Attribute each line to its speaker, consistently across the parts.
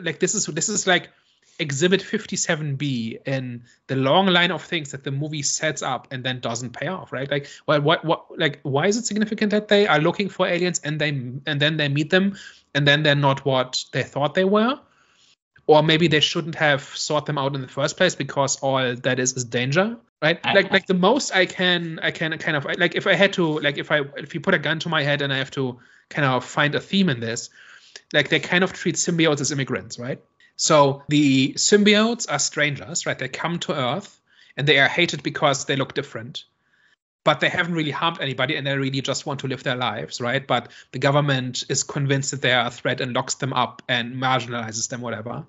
Speaker 1: like this is like Exhibit 57B in the long line of things that the movie sets up and then doesn't pay off, right? Like, why is it significant that they are looking for aliens and then they meet them and then they're not what they thought they were? Or maybe they shouldn't have sought them out in the first place because all that is danger, right? Like the most I can kind of like if I had to like if you put a gun to my head and I have to kind of find a theme in this, like they kind of treat symbiotes as immigrants, right? So the symbiotes are strangers, right? They come to Earth and they are hated because they look different, but they haven't really harmed anybody and they really just want to live their lives, right? But the government is convinced that they are a threat and locks them up and marginalizes them, whatever.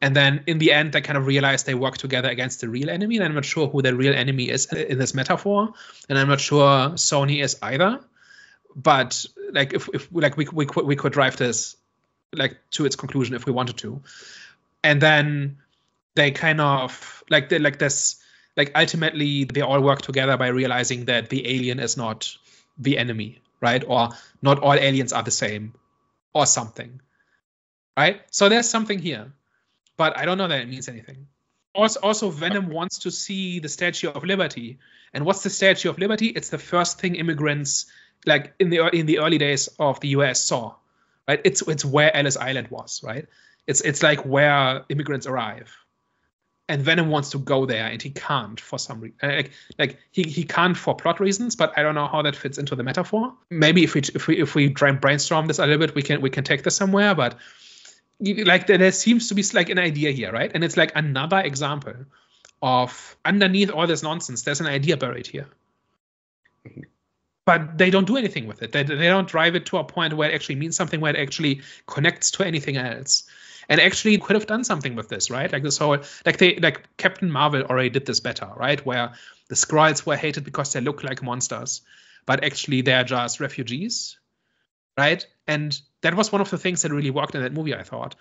Speaker 1: And then in the end, they kind of realize they work together against the real enemy. And I'm not sure who the real enemy is in this metaphor. And I'm not sure Sony is either. But like if like we could drive this like to its conclusion if we wanted to. And then they kind of like this, like ultimately they all work together by realizing that the alien is not the enemy, right? Or not all aliens are the same or something, right? So there's something here, but I don't know that it means anything. Also Venom wants to see the Statue of Liberty. And what's the Statue of Liberty? It's the first thing immigrants like in the early days of the US saw, right? It's where Ellis Island was, right? It's like where immigrants arrive. And Venom wants to go there, and he can't for some reason. Like he can't for plot reasons, but I don't know how that fits into the metaphor. Maybe if we try and brainstorm this a little bit, we can take this somewhere. But like there seems to be like an idea here, right? And it's like another example of underneath all this nonsense, there's an idea buried here. But they don't do anything with it. They don't drive it to a point where it actually means something, where it actually connects to anything else. And actually could have done something with this, right? Like this whole, like Captain Marvel already did this better, right? Where the Skrulls were hated because they look like monsters, but actually they're just refugees, right? And that was one of the things that really worked in that movie, I thought.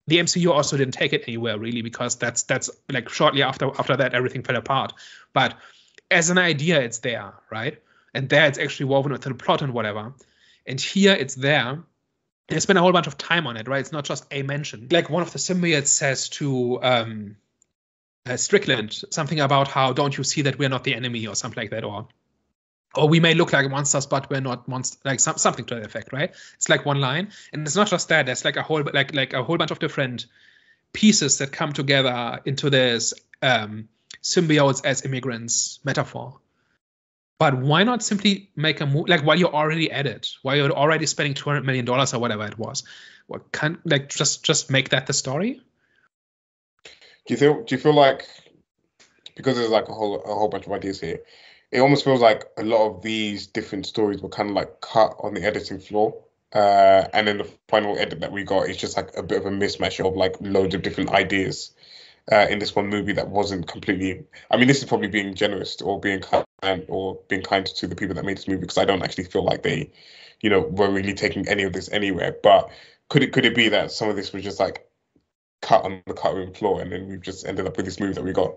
Speaker 1: The MCU also didn't take it anywhere really, because that's like shortly after that everything fell apart. But as an idea, it's there, right? And there it's actually woven into the plot and whatever. And here it's there. They spend a whole bunch of time on it, right? It's not just a mention. Like one of the symbiotes says to Strickland something about how, don't you see that we're not the enemy, or something like that, or we may look like monsters, but we're not monsters, like something to that effect, right? It's like one line, and it's not just that. There's like a whole bunch of different pieces that come together into this symbiotes as immigrants metaphor. But why not simply make a move, like while you're already at it, while you're already spending $200 million or whatever it was? What can like just make that the story?
Speaker 2: Do you feel like, because there's like a whole bunch of ideas here, it almost feels like a lot of these different stories were kind of like cut on the editing floor, and then the final edit that we got is just like a bit of a mismatch of like loads of different ideas in this one movie that wasn't completely. I mean, this is probably being generous or being kind to the people that made this movie, because I don't actually feel like they, were really taking any of this anywhere. But could it be that some of this was just like cut on the cutting room floor, and then we've just ended up with this movie that we got?